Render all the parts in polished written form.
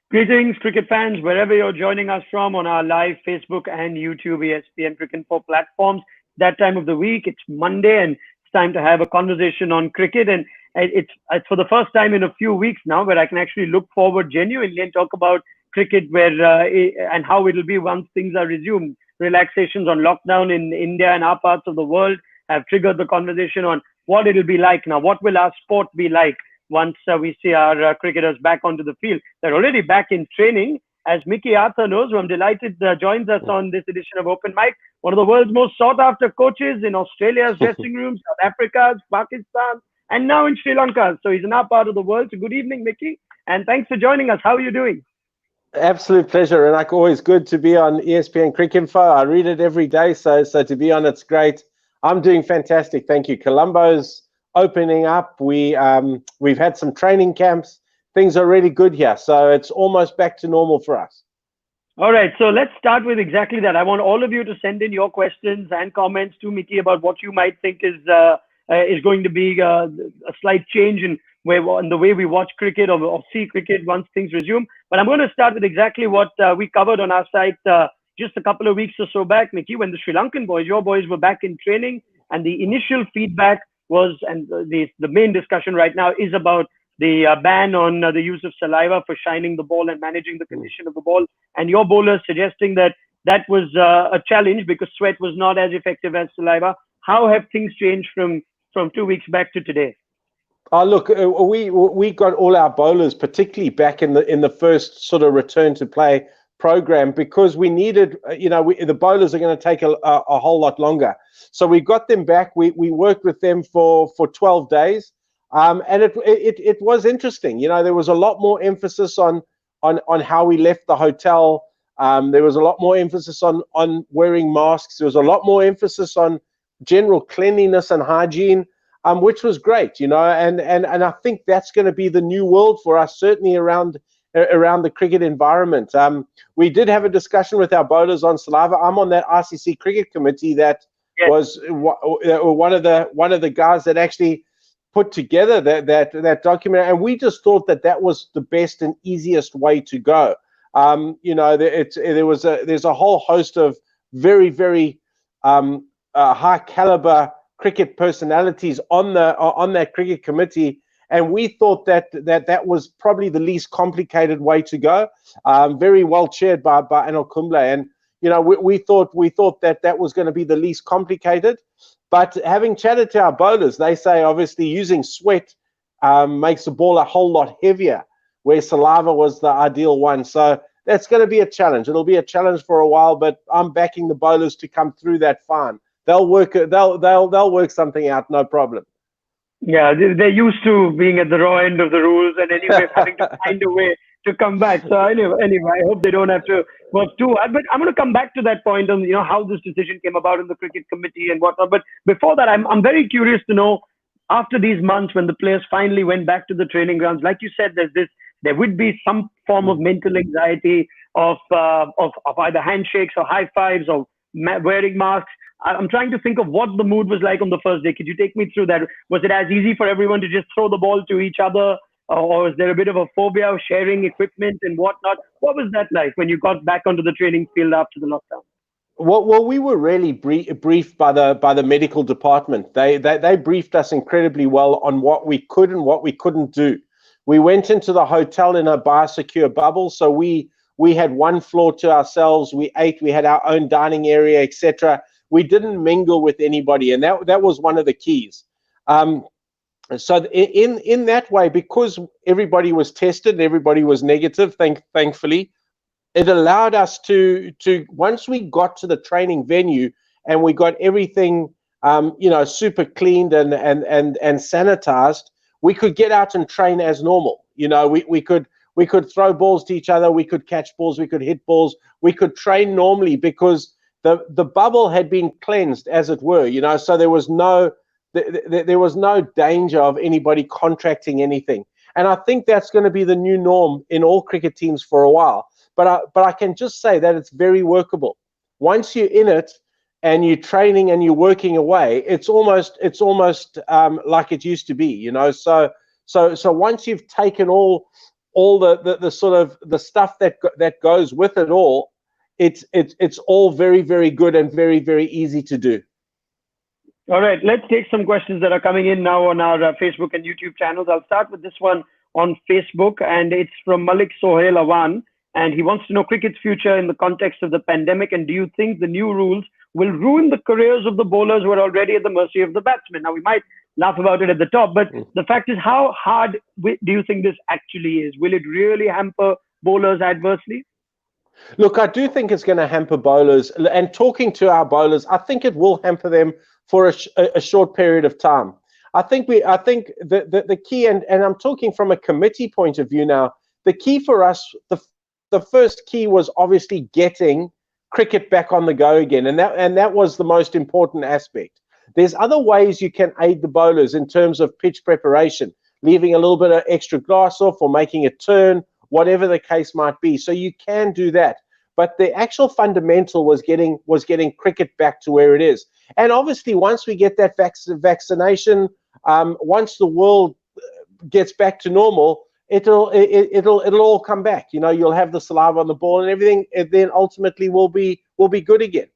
Greetings, cricket fans, wherever you're joining us from on our live Facebook and YouTube ESPN Cricket Info platforms. That time of the week, it's Monday, and it's time to have a conversation on cricket. And it's for the first time in a few weeks now where I can actually look forward genuinely and talk about cricket, and how it'll be once things are resumed. Relaxations on lockdown in India and our parts of the world have triggered the conversation on what it'll be like now. What will our sport be like once we see our cricketers back onto the field? They're already back in training, as Mickey Arthur knows, who I'm delighted joins us on this edition of Open Mic. One of the world's most sought after coaches in Australia's dressing rooms, South Africa's, Pakistan, and now in Sri Lanka. So he's in our part of the world. So good evening, Mickey, and thanks for joining us. How are you doing? Absolute pleasure, and like always, good to be on ESPN Cricket Info. I read it every day, so to be on it's great. I'm doing fantastic, thank you. Colombo's opening up. We've had some training camps. Things are really good here, so it's almost back to normal for us. All right, so let's start with exactly that. I want all of you to send in your questions and comments to Mickey about what you might think is going to be a slight change in the way we watch cricket or see cricket once things resume. But I'm going to start with exactly what we covered on our site just a couple of weeks or so back, Mickey, when the Sri Lankan boys, your boys, were back in training, and the initial feedback was, and the main discussion right now is about the ban on the use of saliva for shining the ball and managing the condition of the ball. And your bowlers suggesting that that was a challenge because sweat was not as effective as saliva. How have things changed from 2 weeks back to today? Oh, look, we got all our bowlers, particularly back in the first sort of return to play program, because we needed, the bowlers are going to take a whole lot longer. So we got them back. We worked with them for 12 days. And it was interesting. There was a lot more emphasis on how we left the hotel. There was a lot more emphasis on wearing masks. There was a lot more emphasis on general cleanliness and hygiene, which was great, and I think that's going to be the new world for us, certainly around the cricket environment. We did have a discussion with our bowlers on saliva. I'm on that RCC cricket committee that was one of the guys that actually put together that document, and we just thought that was the best and easiest way to go. There's a whole host of very, very high caliber cricket personalities on that cricket committee, and we thought that was probably the least complicated way to go. Very well chaired by Anil Kumble, and we thought that was going to be the least complicated. But having chatted to our bowlers, they say obviously using sweat makes the ball a whole lot heavier, where saliva was the ideal one. So that's going to be a challenge. It'll be a challenge for a while, but I'm backing the bowlers to come through that fine. They'll work something out, no problem. Yeah, they're used to being at the raw end of the rules, and anyway having to find a way to come back. So anyway, I hope they don't have to work too hard. But I'm going to come back to that point on how this decision came about in the cricket committee and whatnot. But before that, I'm very curious to know, after these months when the players finally went back to the training grounds, like you said, there would be some form of mental anxiety of either handshakes or high fives or wearing masks. I'm trying to think of what the mood was like on the first day. Could you take me through that? Was it as easy for everyone to just throw the ball to each other? Or was there a bit of a phobia of sharing equipment and whatnot? What was that like when you got back onto the training field after the lockdown? Well, we were really briefed by the medical department. They briefed us incredibly well on what we could and what we couldn't do. We went into the hotel in a biosecure bubble, so we had one floor to ourselves. We ate. We had our own dining area, etc. We didn't mingle with anybody, and that was one of the keys. So in that way, because everybody was tested and everybody was negative, thankfully, it allowed us to once we got to the training venue and we got everything super cleaned and sanitized, we could get out and train as normal. We could throw balls to each other, we could catch balls, we could hit balls, we could train normally because the bubble had been cleansed, as it were, so there was no danger of anybody contracting anything. And I think that's going to be the new norm in all cricket teams for a while. But I can just say that it's very workable. Once you're in it and you're training and you're working away, it's almost like it used to be, So once you've taken all all the sort of the stuff that goes with it all, it's all very, very good and very, very easy to do. All right, let's take some questions that are coming in now on our Facebook and YouTube channels. I'll start with this one on Facebook, and it's from Malik Sohail Awan, and he wants to know cricket's future in the context of the pandemic, and do you think the new rules will ruin the careers of the bowlers who are already at the mercy of the batsmen? Now, we might laugh about it at the top, but the fact is, how hard do you think this actually is? Will it really hamper bowlers adversely? Look, I do think it's going to hamper bowlers, and talking to our bowlers, I think it will hamper them for a short period of time. I think the key, and I'm talking from a committee point of view now, the key for us, the first key was obviously getting cricket back on the go again, and that was the most important aspect. There's other ways you can aid the bowlers in terms of pitch preparation, leaving a little bit of extra glass off or making a turn, whatever the case might be. So you can do that. But the actual fundamental was getting cricket back to where it is. And obviously, once we get that vaccination, once the world gets back to normal, it'll all come back. You know, you'll have the saliva on the ball and everything. It then ultimately will be good again.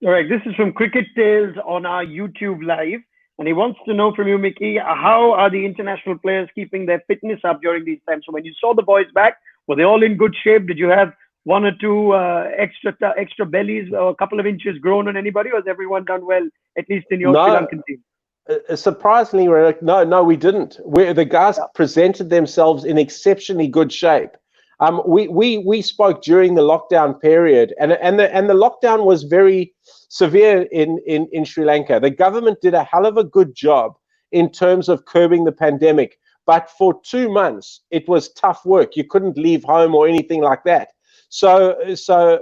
All right, this is from Cricket Tales on our YouTube live, and he wants to know from you, Mickey, how are the international players keeping their fitness up during these times? So when you saw the boys back, were they all in good shape? Did you have one or two extra bellies or a couple of inches grown on anybody, or has everyone done well, at least in your Sri Lankan team? Surprisingly, no, we didn't. The guys presented themselves in exceptionally good shape. We spoke during the lockdown period, and the lockdown was very severe in Sri Lanka. The government did a hell of a good job in terms of curbing the pandemic, but for 2 months it was tough work. You couldn't leave home or anything like that. So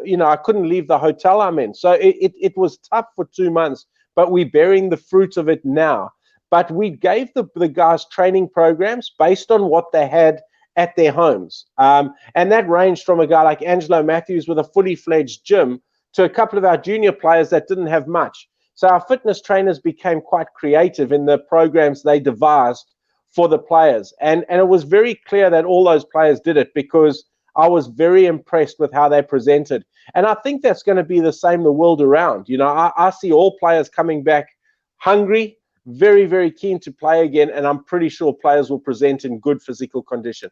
you know, I couldn't leave the hotel I'm in. So it was tough for 2 months, but we're bearing the fruit of it now. But we gave the guys training programs based on what they had at their homes. And that ranged from a guy like Angelo Matthews with a fully fledged gym to a couple of our junior players that didn't have much. So our fitness trainers became quite creative in the programs they devised for the players. And it was very clear that all those players did it, because I was very impressed with how they presented. And I think that's going to be the same the world around. You know, I see all players coming back hungry, very, very keen to play again, and I'm pretty sure players will present in good physical condition.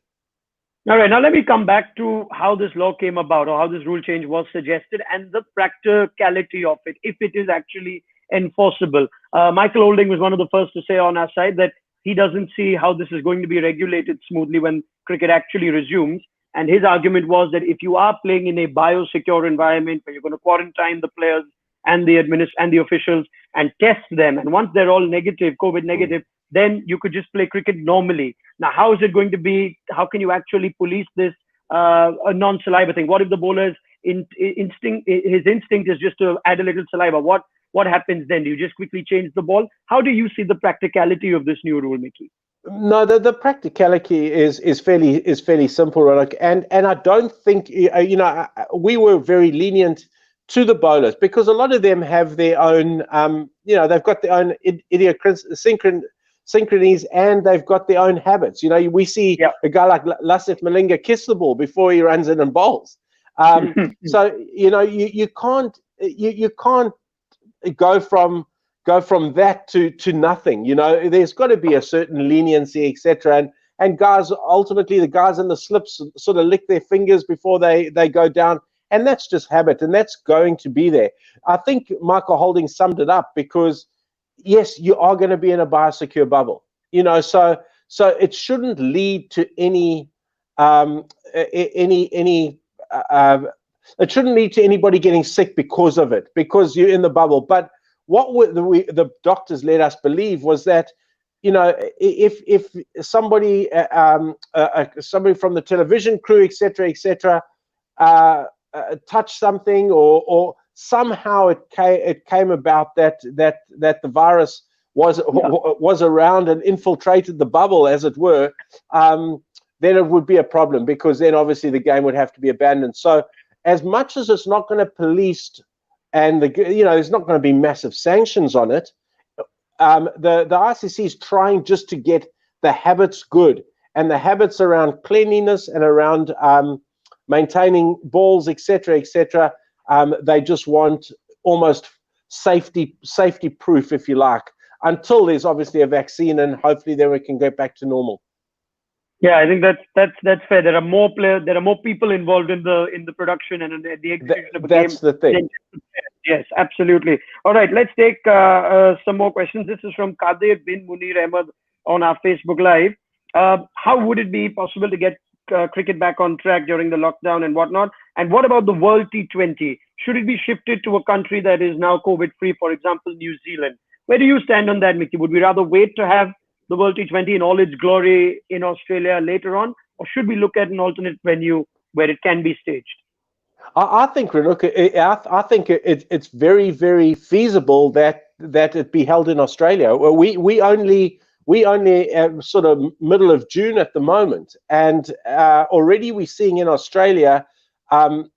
All right, now let me come back to how this law came about, or how this rule change was suggested, and the practicality of it, if it is actually enforceable. Michael Holding was one of the first to say on our side that he doesn't see how this is going to be regulated smoothly when cricket actually resumes. And his argument was that if you are playing in a biosecure environment where you're going to quarantine the players and the officials and test them, and once they're all negative, COVID negative, then you could just play cricket normally. Now, how is it going to be? How can you actually police this a non-saliva thing? What if the bowler's instinct is just to add a little saliva? What happens then? Do you just quickly change the ball? How do you see the practicality of this new rule, Mickey? No, the practicality is fairly simple, Ronak, and I don't think you know, we were very lenient to the bowlers because a lot of them have their own you know, they've got their own synchronies and they've got their own habits. You know, we see a guy like Lasith Malinga kiss the ball before he runs in and bowls. So you know, you can't go from that to nothing. You know, there's got to be a certain leniency, etc. And guys, ultimately, the guys in the slips sort of lick their fingers before they go down, and that's just habit, and that's going to be there. I think Michael Holding summed it up, because yes, you are going to be in a biosecure bubble. You know, so it shouldn't lead to it shouldn't lead to anybody getting sick because of it, because you're in the bubble. But what the doctors led us believe was that, you know, if somebody somebody from the television crew, etc., touched something, or somehow it came about that the virus was around and infiltrated the bubble, as it were, then it would be a problem, because then obviously the game would have to be abandoned. So as much as it's not going to police, and you know, there's not going to be massive sanctions on it, the ICC is trying just to get the habits good and the habits around cleanliness and around maintaining balls, etc., etc. They just want almost safety proof, if you like, until there's obviously a vaccine, and hopefully then we can go back to normal. Yeah, I think that's fair. There are more players, there are more people involved in the production and in the execution of a game. That's the thing. Yes, absolutely. All right, let's take some more questions. This is from Kadir bin Munir Ahmed on our Facebook Live. How would it be possible to get cricket back on track during the lockdown and whatnot? And what about the World T20? Should it be shifted to a country that is now COVID-free, for example, New Zealand? Where do you stand on that, Mickey? Would we rather wait to have the World T20 in all its glory in Australia later on, or should we look at an alternate venue where it can be staged? I think, look, I think it's very, very feasible that it be held in Australia. Well, we only sort of middle of June at the moment, and already we're seeing in Australia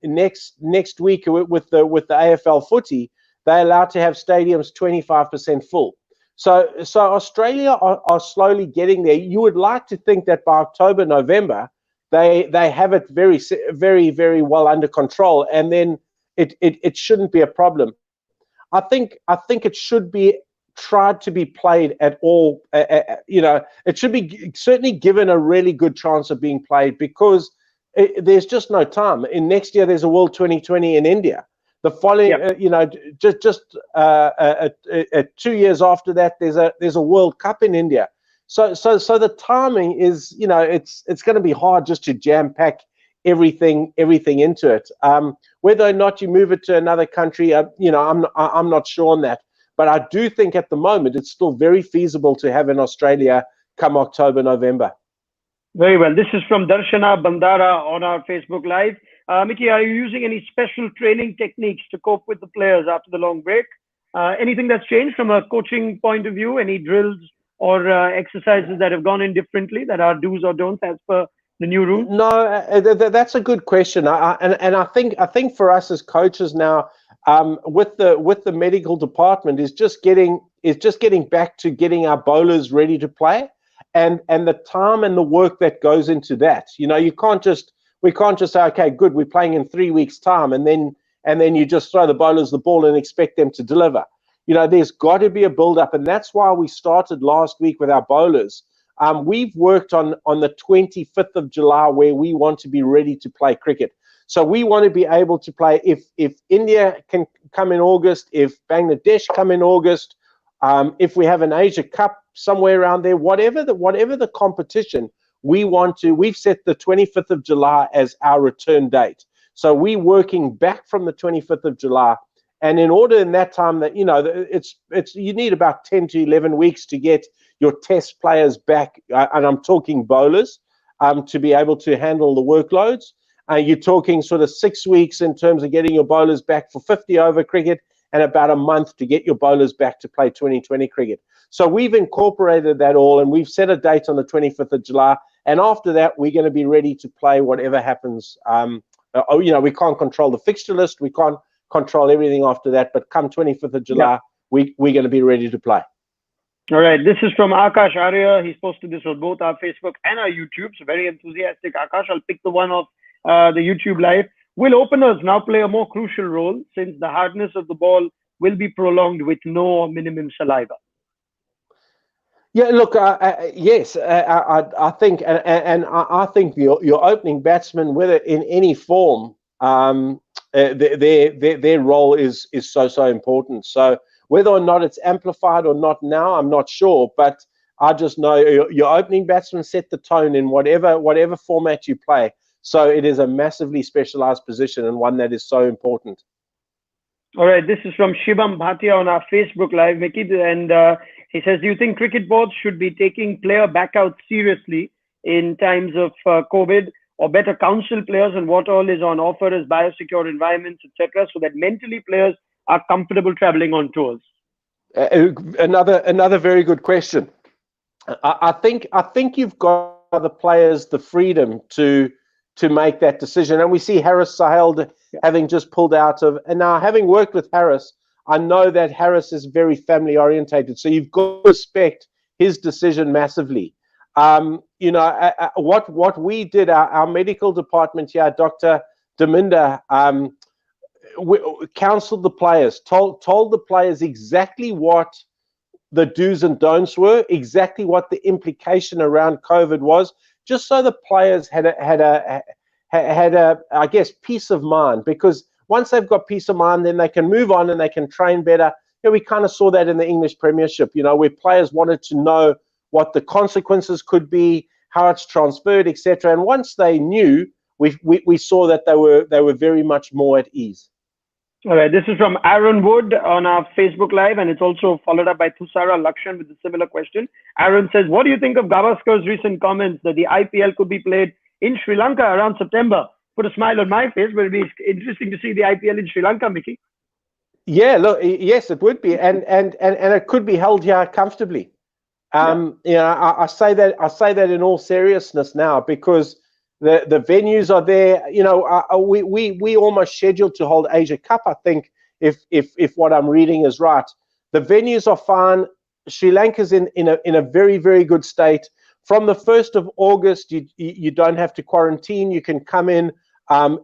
next week with the AFL footy, they're allowed to have stadiums 25% full. So Australia are slowly getting there. You would like to think that by October, November, they have it very, very, very well under control, and then it shouldn't be a problem. I think it should be tried to be played at all. It should be certainly given a really good chance of being played, because there's just no time. In next year, there's a World 2020 in India. The following, just 2 years after that, there's a World Cup in India. So the timing is, it's going to be hard just to jam pack everything into it. Whether or not you move it to another country, I'm not sure on that. But I do think at the moment it's still very feasible to have in Australia come October, November. Very well. This is from Darshana Bandara on our Facebook Live. Mickey, are you using any special training techniques to cope with the players after the long break? Anything that's changed from a coaching point of view? Any drills or exercises that have gone in differently that are do's or don'ts as per the new rules? No, that's a good question. I think for us as coaches now, with the medical department is just getting back to getting our bowlers ready to play, and the time and the work that goes into that. We can't just say, okay, good, we're playing in 3 weeks' time, and then you just throw the bowlers the ball and expect them to deliver. There's got to be a build-up, and that's why we started last week with our bowlers. We've worked on the 25th of July where we want to be ready to play cricket. So we want to be able to play if India can come in August, if Bangladesh come in August, if we have an Asia Cup somewhere around there, whatever the competition, we've set the 25th of July as our return date. So we're working back from the 25th of July. And in order in that time that, you need about 10 to 11 weeks to get your test players back, and I'm talking bowlers, to be able to handle the workloads. You're talking sort of 6 weeks in terms of getting your bowlers back for 50 over cricket, and about a month to get your bowlers back to play 2020 cricket. So we've incorporated that all, and we've set a date on the 25th of July. And after that, we're going to be ready to play whatever happens. We can't control the fixture list. We can't control everything after that. But come 25th of July, we're going to be ready to play. All right. This is from Akash Arya. He's posted this on both our Facebook and our YouTube. So very enthusiastic, Akash. I'll pick the one off the YouTube Live. Will openers now play a more crucial role since the hardness of the ball will be prolonged with no or minimum saliva? Yeah, look, yes, I think, and I think your opening batsman, whether in any form, their role is so important. So whether or not it's amplified or not now, I'm not sure, but I just know your opening batsman set the tone in whatever format you play. So it is a massively specialized position and one that is so important. All right, this is from Shivam Bhatia on our Facebook Live, Mickey, and he says, do you think cricket boards should be taking player backouts seriously in times of COVID, or better counsel players on what all is on offer as biosecure environments, etc., so that mentally players are comfortable traveling on tours? Another very good question. I think you've got the players the freedom to make that decision, and we see Harris Sahel having just pulled out of, and now having worked with Harris, I know that Harris is very family orientated, so you've got to respect his decision massively. What we did, our medical department here, Dr. Deminda, we counseled the players, told the players exactly what the do's and don'ts were, exactly what the implication around COVID was, just so the players had a I guess, peace of mind. Because once they've got peace of mind, then they can move on and they can train better. We kind of saw that in the English Premiership, where players wanted to know what the consequences could be, how it's transferred, etc. And once they knew, we saw that they were very much more at ease. All right, this is from Aaron Wood on our Facebook Live, and it's also followed up by Thusara Lakshan with a similar question. Aaron says, what do you think of Gavaskar's recent comments that the IPL could be played in Sri Lanka around September? Put a smile on my face, but it'd be interesting to see the IPL in Sri Lanka, Mickey. Yeah, look, yes, it would be, and it could be held here comfortably. I say that in all seriousness now, because the venues are there. We almost scheduled to hold Asia Cup, I think, if what I'm reading is right. The venues are fine. Sri Lanka's in a very, very good state. From the 1st of August, you don't have to quarantine. You can come in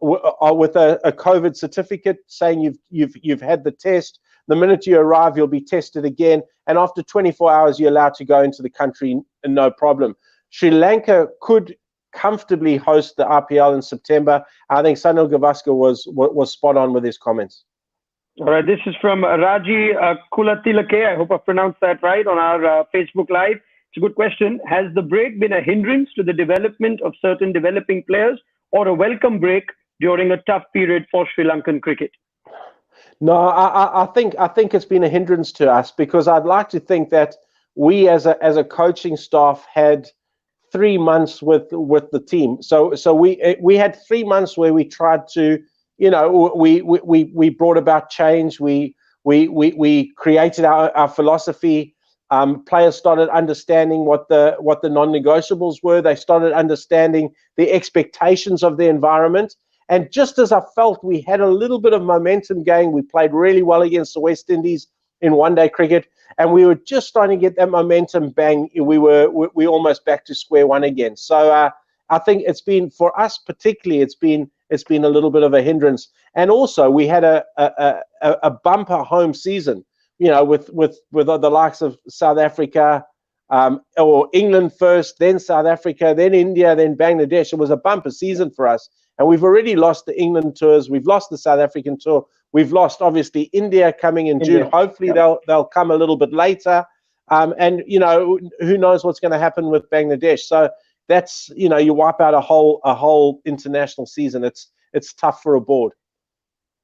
with a COVID certificate saying you've had the test. The minute you arrive, you'll be tested again, and after 24 hours, you're allowed to go into the country, no problem. Sri Lanka could comfortably host the IPL in September. I think Sanil Gavaskar was spot on with his comments. All right, this is from Raji Kulatilake. I hope I pronounced that right on our Facebook Live. It's a good question. Has the break been a hindrance to the development of certain developing players, or a welcome break during a tough period for Sri Lankan cricket? No, I think it's been a hindrance to us, because I'd like to think that we as a coaching staff had 3 months with the team. So we had 3 months where we tried to, we brought about change. We created our philosophy. Players started understanding what the non-negotiables were. They started understanding the expectations of the environment. And just as I felt we had a little bit of momentum going, we played really well against the West Indies in one-day cricket, and we were just starting to get that momentum. Bang, we almost back to square one again. So I think it's been, for us particularly, it's been a little bit of a hindrance. And also we had a bumper home season, with the likes of South Africa, or England first, then South Africa, then India, then Bangladesh. It was a bumper season for us. And we've already lost the England tours. We've lost the South African tour. We've lost, obviously, India coming in June. Hopefully, they'll come a little bit later. And who knows what's going to happen with Bangladesh. So that's, you wipe out a whole international season. It's tough for a board.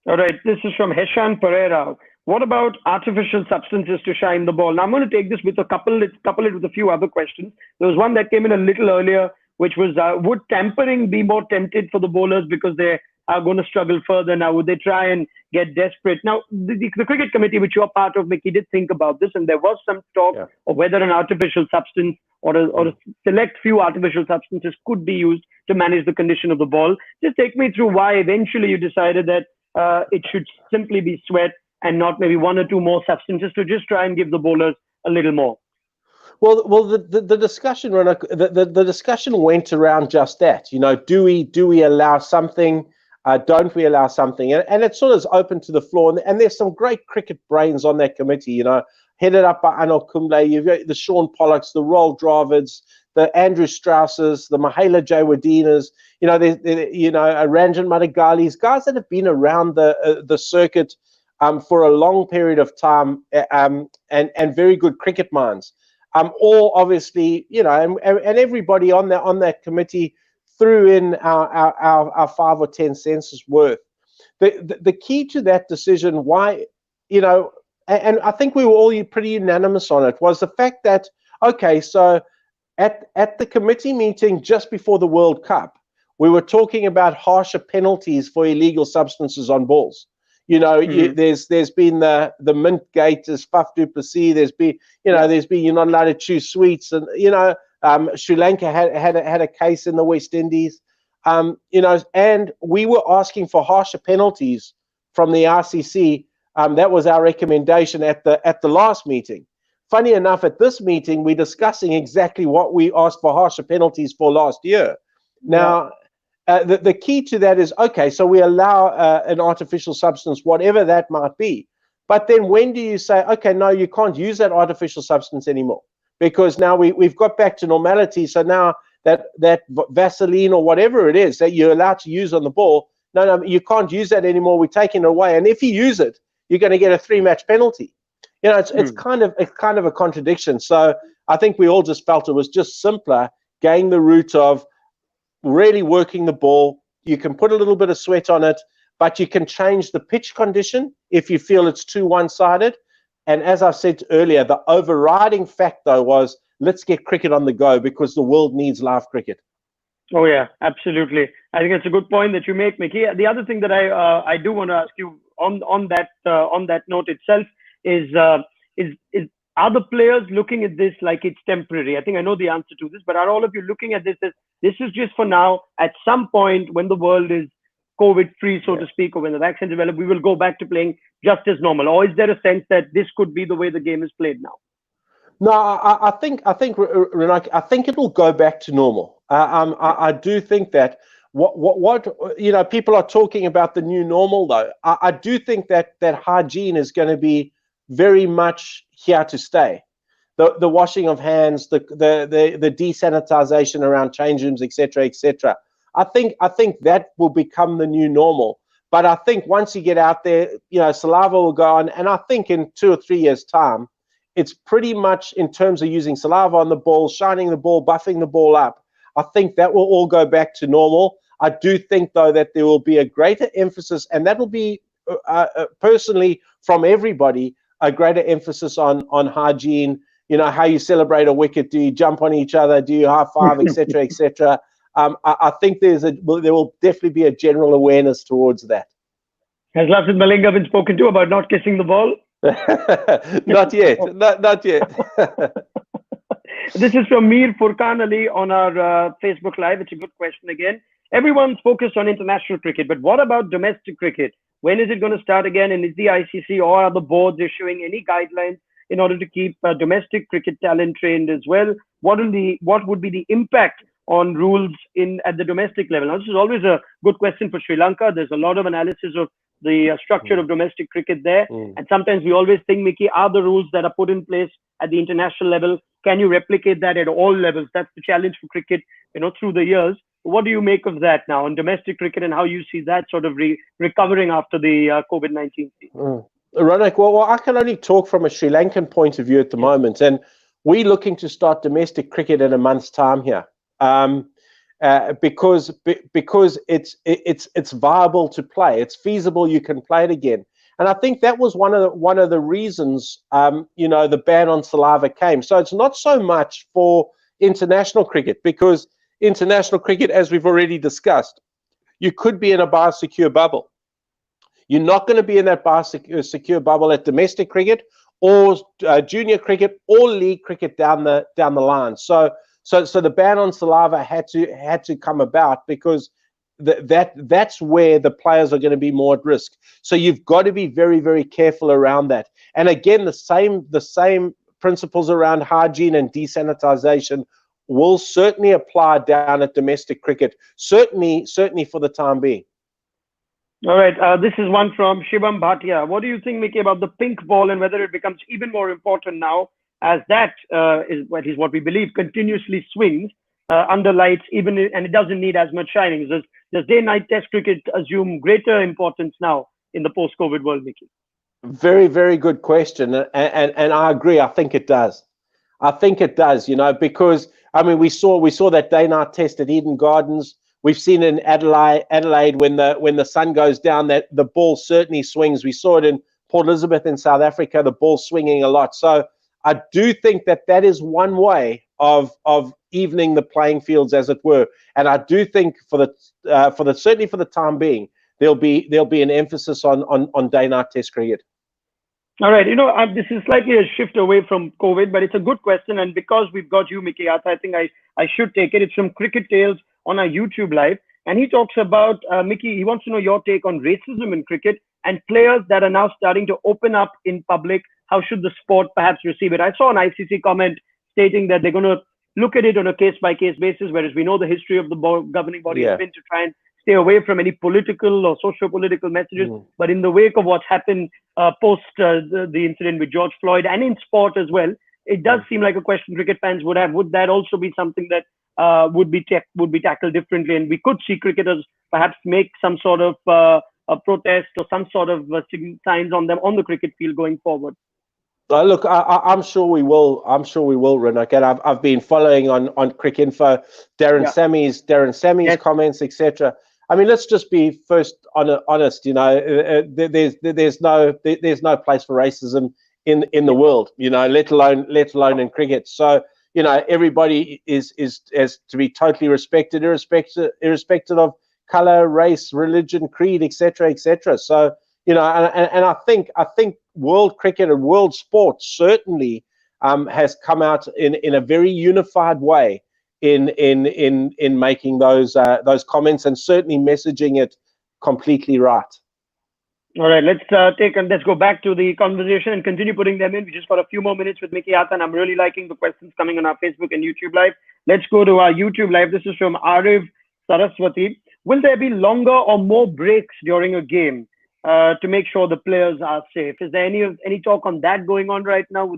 All right. This is from Heshan Pereira. What about artificial substances to shine the ball? Now I'm going to take this with couple it with a few other questions. There was one that came in a little earlier, which was, would tampering be more tempted for the bowlers because they are going to struggle further now? Would they try and get desperate? Now, the cricket committee, which you're part of, Mickey, did think about this, and there was some talk of whether an artificial substance or a select few artificial substances could be used to manage the condition of the ball. Just take me through why eventually you decided that it should simply be sweat and not maybe one or two more substances, to just try and give the bowlers a little more. Well, the discussion, the discussion went around just that. Do we allow something? Don't we allow something? And it sort of is open to the floor. And there's some great cricket brains on that committee. Headed up by Anil Kumble. You've got the Sean Pollocks, the Roel Dravids, the Andrew Strausses, the Mahela Jayawardenas. Ranjan Madagalis, guys that have been around the circuit for a long period of time, and very good cricket minds. All obviously, and everybody on that committee threw in our 5 or 10 cents worth. The key to that decision, why, and I think we were all pretty unanimous on it, was the fact that, okay, so at the committee meeting just before the World Cup, we were talking about harsher penalties for illegal substances on balls. There's been the mint gate, there's Faf du Plessis, there's been you're not allowed to chew sweets, and Sri Lanka had a case in the West Indies, and we were asking for harsher penalties from the ICC. That was our recommendation at the last meeting. funny enough, at this meeting, we're discussing exactly what we asked for harsher penalties for last year. Yeah. Now, the key to that is, okay, so we allow an artificial substance, whatever that might be. But then when do you say, okay, no, you can't use that artificial substance anymore? Because now we've got back to normality. So now that Vaseline or whatever it is that you're allowed to use on the ball, no, you can't use that anymore. We're taking it away. And if you use it, you're going to get a 3-match penalty. You know, it's kind of a contradiction. So I think we all just felt it was just simpler going the route of really working the ball. You can put a little bit of sweat on it, but you can change the pitch condition if you feel it's too one-sided. And as I said earlier, the overriding fact, though, was let's get cricket on the go because the world needs live cricket. Oh yeah, absolutely. I think it's a good point that you make, Mickey. The other thing that I do want to ask you on that note itself is are the players looking at this like it's temporary? I think I know the answer to this, but are all of you looking at this as this is just for now? At some point, when the world is COVID-free, so to speak, or when the vaccine develop, we will go back to playing just as normal. Or is there a sense that this could be the way the game is played now? No, I think Renak, I think it will go back to normal. I do think that what you know, people are talking about the new normal, though. I do think that hygiene is going to be very much here to stay. The washing of hands, the desanitization around change rooms, etc., etc. I think that will become the new normal. But I think once you get out there, you know, saliva will go on, and I think in 2 or 3 years' time, it's pretty much in terms of using saliva on the ball, shining the ball, buffing the ball up. I think that will all go back to normal. I do think, though, that there will be a greater emphasis, and that will be personally from everybody, a greater emphasis on hygiene. You know, how you celebrate a wicket. Do you jump on each other? Do you high five, etc., etc.? I think there will definitely be a general awareness towards that. Has Lapsit Malinga been spoken to about not kissing the ball? Not yet. Not yet. This is from Mir Furkan Ali on our Facebook Live. It's a good question again. Everyone's focused on international cricket, but what about domestic cricket? When is it going to start again? And is the ICC or are the boards issuing any guidelines in order to keep domestic cricket talent trained as well? What would be the impact on rules at the domestic level? Now, this is always a good question for Sri Lanka. There's a lot of analysis of the structure of domestic cricket there. And sometimes we always think, Mickey, are the rules that are put in place at the international level, can you replicate that at all levels? That's the challenge for cricket, you know, through the years. What do you make of that now on domestic cricket and how you see that sort of recovering after the COVID-19 season? Ronak, well, I can only talk from a Sri Lankan point of view at the moment, and we're looking to start domestic cricket in a month's time here, because it's viable to play, it's feasible, you can play it again, and I think that was one of the reasons you know, the ban on saliva came. So it's not so much for international cricket, because international cricket, as we've already discussed, you could be in a biosecure bubble. You're not going to be in that biosecure bubble at domestic cricket or junior cricket or league cricket down the line. So the ban on saliva had to come about because that's where the players are going to be more at risk. So you've got to be very, very careful around that. And again, the same principles around hygiene and desanitization will certainly apply down at domestic cricket, certainly for the time being. All right, this is one from Shivam Bhatia. What do you think, Mickey, about the pink ball and whether it becomes even more important now, as that is what we believe continuously swings under lights, and it doesn't need as much shining? Does day-night Test cricket assume greater importance now in the post-COVID world, Mickey? Very, very good question, and I agree. I think it does. I think it does. You know, because I mean, we saw that day-night Test at Eden Gardens. We've seen in Adelaide when the sun goes down, that the ball certainly swings. We saw it in Port Elizabeth in South Africa, the ball swinging a lot. So I do think that is one way of evening the playing fields, as it were. And I do think certainly for the time being, there'll be an emphasis on day-night Test cricket. All right, you know, this is slightly a shift away from COVID, but it's a good question. And because we've got you, Mickey, I think I should take it. It's from Cricket Tales on our YouTube Live. And he talks about, Mickey, he wants to know your take on racism in cricket and players that are now starting to open up in public how should the sport perhaps receive it? I saw an ICC comment stating that they're going to look at it on a case-by-case basis, whereas we know the history of the governing body has Yeah. been to try and stay away from any political or socio-political messages. But in the wake of what's happened post the incident with George Floyd and in sport as well, it does seem like a question cricket fans would have. Would that also be something that would be tackled differently, and we could see cricketers perhaps make some sort of a protest or some sort of signs on them on the cricket field going forward? Look, I'm sure we will. I'm sure we will, Renak. And I've been following on Cricket Info, Darren Sammy's Yes. comments, etc. I mean, let's just be first honest. You know, there's no place for racism in the world. You know, let alone in cricket. So you know, everybody is to be totally respected, irrespective of color, race, religion, creed, etc., etc. So you know, and I think world cricket and world sports certainly has come out in a very unified way in making those comments, and certainly messaging it completely right. All right, let's go back to the conversation and continue putting them in. We just got a few more minutes with Mickey Arthur, and I'm really liking the questions coming on our Facebook and YouTube live. Let's go to our YouTube live. This is from Arif Saraswati. Will there be longer or more breaks during a game to make sure the players are safe? Is there any talk on that going on right now?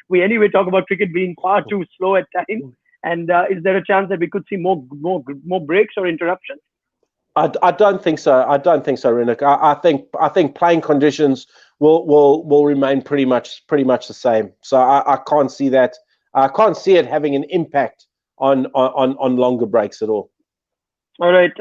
We anyway talk about cricket being far too slow at times, and is there a chance that we could see more breaks or interruptions? I don't think so. I don't think so, Renak. I think playing conditions will remain pretty much the same. So I can't see that. I can't see it having an impact on longer breaks at all. All right.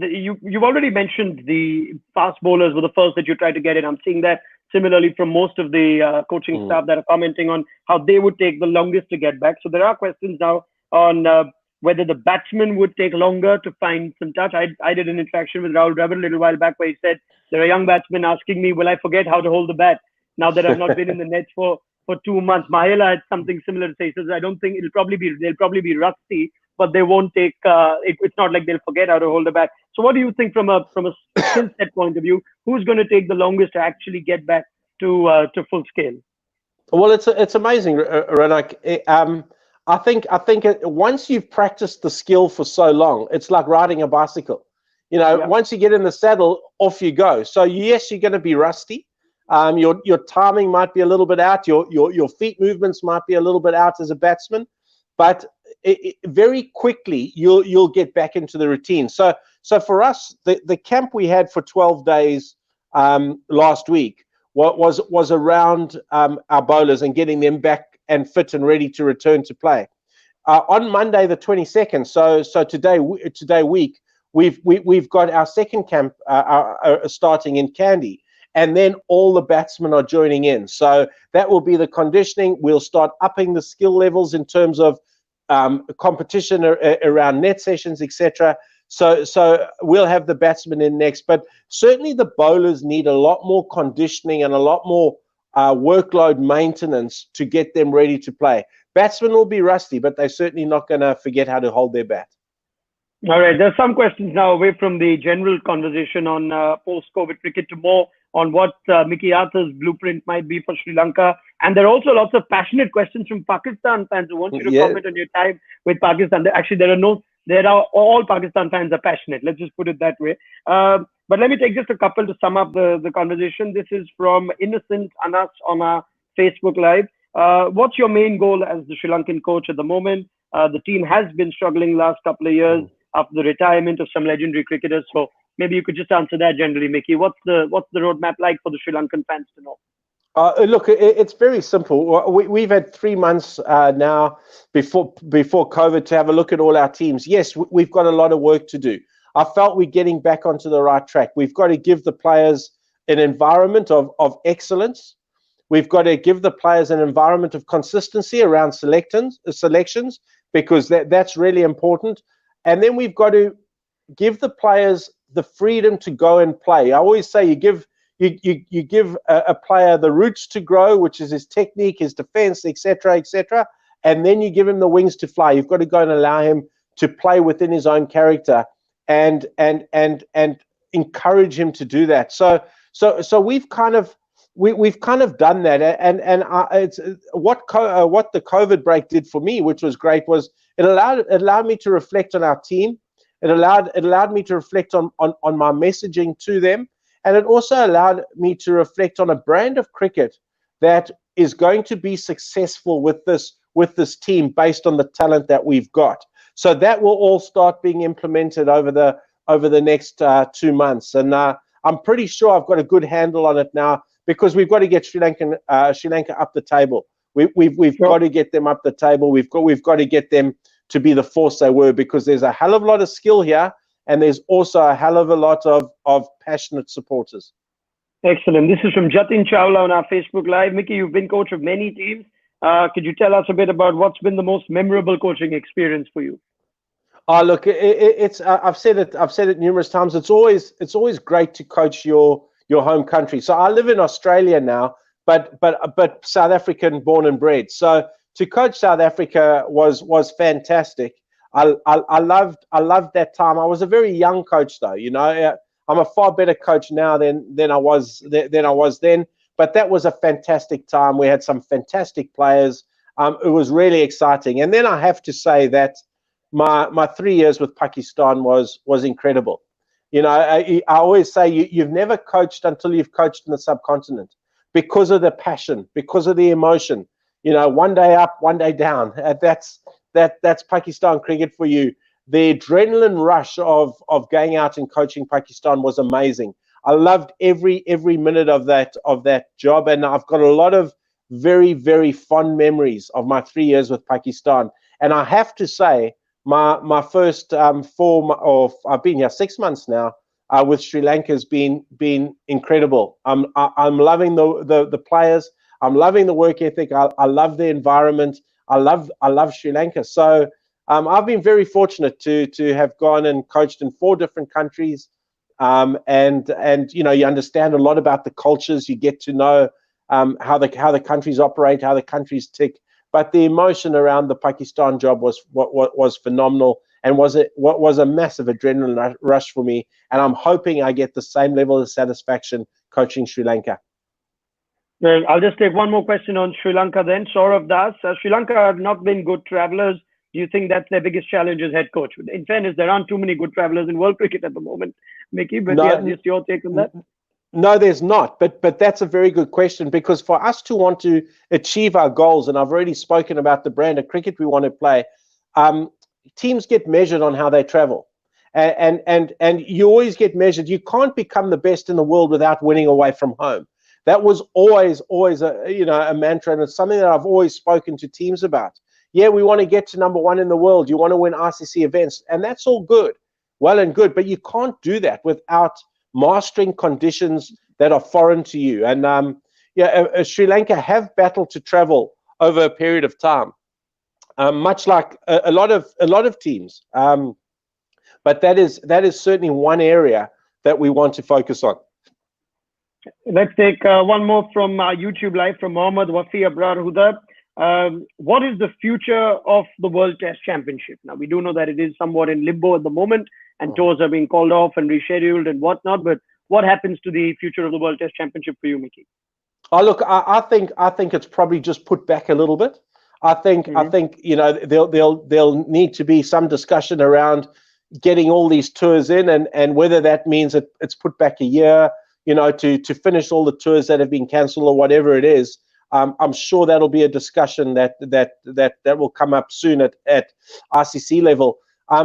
You've already mentioned the fast bowlers were the first that you tried to get in. I'm seeing that similarly from most of the coaching staff that are commenting on how they would take the longest to get back. So there are questions now on whether the batsmen would take longer to find some touch. I did an interaction with Rahul Dravid a little while back where he said, there are young batsmen asking me, will I forget how to hold the bat now that I've not been in the nets for 2 months? Mahela had something similar to say. He says, I don't think they'll probably be rusty, but they won't take, it's not like they'll forget how to hold the bat. So what do you think from a skill set point of view? Who's going to take the longest to actually get back to full scale? Well, it's amazing, Renak. I think once you've practiced the skill for so long, it's like riding a bicycle. You know, once you get in the saddle, off you go. So yes, you're going to be rusty. Your timing might be a little bit out. Your feet movements might be a little bit out as a batsman, but very quickly you'll get back into the routine. So for us, the camp we had for 12 days last week was around our bowlers and getting them back and fit and ready to return to play. On Monday the 22nd, so today week, we've got our second camp starting in Kandy, and then all the batsmen are joining in. So that will be the conditioning. We'll start upping the skill levels in terms of competition around net sessions, etc. So we'll have the batsmen in next, but certainly the bowlers need a lot more conditioning and a lot more workload maintenance to get them ready to play. Batsmen will be rusty, but they're certainly not going to forget how to hold their bat. All right, there's some questions now away from the general conversation on post-COVID cricket to more on what Mickey Arthur's blueprint might be for Sri Lanka. And there are also lots of passionate questions from Pakistan fans who want you to comment on your time with Pakistan. Actually, all Pakistan fans are passionate. Let's just put it that way. But let me take just a couple to sum up the conversation. This is from Innocent Anas on our Facebook Live. What's your main goal as the Sri Lankan coach at the moment? The team has been struggling last couple of years after the retirement of some legendary cricketers. So maybe you could just answer that generally, Mickey. What's the roadmap like for the Sri Lankan fans to know? Look, it's very simple. We've had 3 months now before COVID to have a look at all our teams. Yes, we've got a lot of work to do. I felt we're getting back onto the right track. We've got to give the players an environment of excellence. We've got to give the players an environment of consistency around selections, because that's really important. And then we've got to give the players the freedom to go and play. I always say you give a player the roots to grow, which is his technique, his defense, etc., etc., and then you give him the wings to fly. You've got to go and allow him to play within his own character and encourage him to do that. So we've kind of we've kind of done that, and it's what the COVID break did for me, which was great, was it allowed me to reflect on our team. It allowed me to reflect on my messaging to them, and it also allowed me to reflect on a brand of cricket that is going to be successful with this team based on the talent that we've got. So that will all start being implemented over the next 2 months, and I'm pretty sure I've got a good handle on it now, because we've got to get Sri Lanka up the table. We've got to get them up the table. We've got to get them to be the force they were, because there's a hell of a lot of skill here, and there's also a hell of a lot of passionate supporters. Excellent. This is from Jatin Chawla on our Facebook Live. Mickey, you've been coach of many teams. Could you tell us a bit about what's been the most memorable coaching experience for you? Oh, look, it's I've said it numerous times. It's always great to coach your home country. So I live in Australia now, but South African born and bred. So to coach South Africa was fantastic. I loved that time. I was a very young coach, though. You know, I'm a far better coach now than I was then. But that was a fantastic time. We had some fantastic players. It was really exciting. And then I have to say that my 3 years with Pakistan was incredible. You know, I always say you've never coached until you've coached in the subcontinent, because of the passion, because of the emotion. You know, one day up, one day down. That's Pakistan cricket for you. The adrenaline rush of going out and coaching Pakistan was amazing. I loved every minute of that job, and I've got a lot of very, very fond memories of my 3 years with Pakistan. And I have to say, my first I've been here 6 months now with Sri Lanka has been incredible. I'm loving the players. I'm loving the work ethic. I love the environment. I love Sri Lanka. So I've been very fortunate to have gone and coached in 4 different countries. And you know, you understand a lot about the cultures. You get to know how the countries operate, how the countries tick. But the emotion around the Pakistan job was phenomenal, and was a massive adrenaline rush for me. And I'm hoping I get the same level of satisfaction coaching Sri Lanka. Well, I'll just take one more question on Sri Lanka then. Saurav Das, Sri Lanka have not been good travelers. Do you think that's their biggest challenge as head coach? In fairness, there aren't too many good travelers in world cricket at the moment, Mickey. But No, yeah, just your take on that. No, there's not. But that's a very good question, because for us to want to achieve our goals, and I've already spoken about the brand of cricket we want to play, teams get measured on how they travel, and you always get measured. You can't become the best in the world without winning away from home. That was always a mantra, and it's something that I've always spoken to teams about. Yeah, we want to get to number 1 in the world. You want to win RCC events, and that's all good, well and good. But you can't do that without mastering conditions that are foreign to you. And Sri Lanka have battled to travel over a period of time, much like a lot of teams. But that is certainly one area that we want to focus on. Let's take one more from YouTube Live from Mohammad Wafi Abrar Huda. What is the future of the World Test Championship? Now, we do know that it is somewhat in limbo at the moment, and tours are being called off and rescheduled and whatnot. But what happens to the future of the World Test Championship for you, Mickey? Oh, look, I think it's probably just put back a little bit. I think you know, there'll need to be some discussion around getting all these tours in, and whether that means it's put back a year, you know, to finish all the tours that have been cancelled or whatever it is. I'm sure that'll be a discussion that will come up soon at RCC level.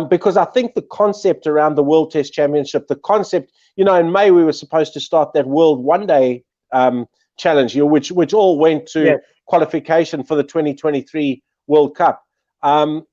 Because I think the concept around the World Test Championship, the concept, you know, in May we were supposed to start that World One Day Challenge, you know, which all went to qualification for the 2023 World Cup. Those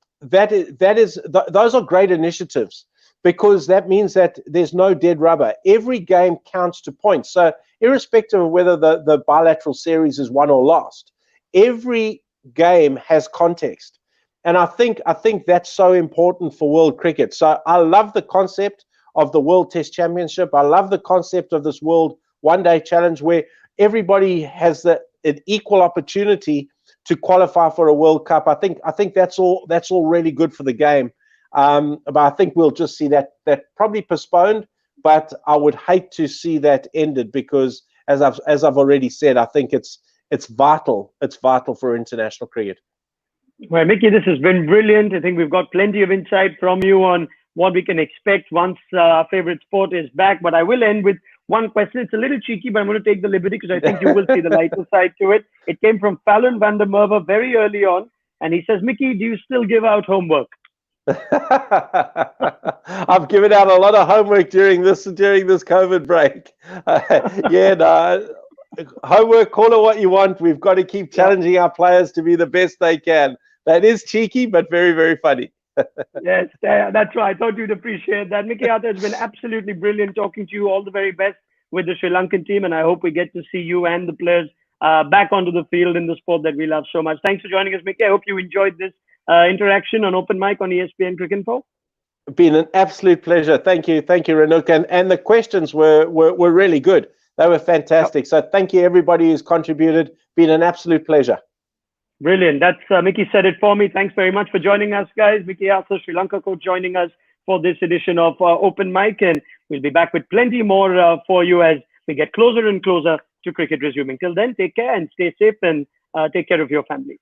are great initiatives, because that means that there's no dead rubber. Every game counts to points. So irrespective of whether the bilateral series is won or lost, every game has context. And I think that's so important for world cricket. So I love the concept of the World Test Championship. I love the concept of this World One Day Challenge, where everybody has an equal opportunity to qualify for a World Cup. I think that's all really good for the game. But I think we'll just see that probably postponed. But I would hate to see that ended, because as I've already said, I think it's vital. It's vital for international cricket. Well, Mickey, this has been brilliant. I think we've got plenty of insight from you on what we can expect once our favorite sport is back. But I will end with one question. It's a little cheeky, but I'm going to take the liberty because I think you will see the lighter side to it. It came from Fallon van der Merwe very early on, and he says, Mickey, do you still give out homework? I've given out a lot of homework during this COVID break. Yeah, no, homework, call it what you want. We've got to keep challenging our players to be the best they can. That is cheeky, but very, very funny. Yes, that's right. I thought you'd appreciate that. Mickey Arthur, it's been absolutely brilliant talking to you. All the very best with the Sri Lankan team, and I hope we get to see you and the players back onto the field in the sport that we love so much. Thanks for joining us, Mickey. I hope you enjoyed this interaction on Open Mic on ESPN Cricket Info. Been an absolute pleasure. Thank you, Ranuk, and the questions were really good. They were fantastic. So thank you everybody who's contributed. Been an absolute pleasure. Brilliant. That's Mickey said it for me. Thanks very much for joining us, guys. Mickey Arthur, Sri Lanka coach, joining us for this edition of Open Mic, and we'll be back with plenty more for you as we get closer and closer to cricket resuming. Till then, take care and stay safe, and take care of your families.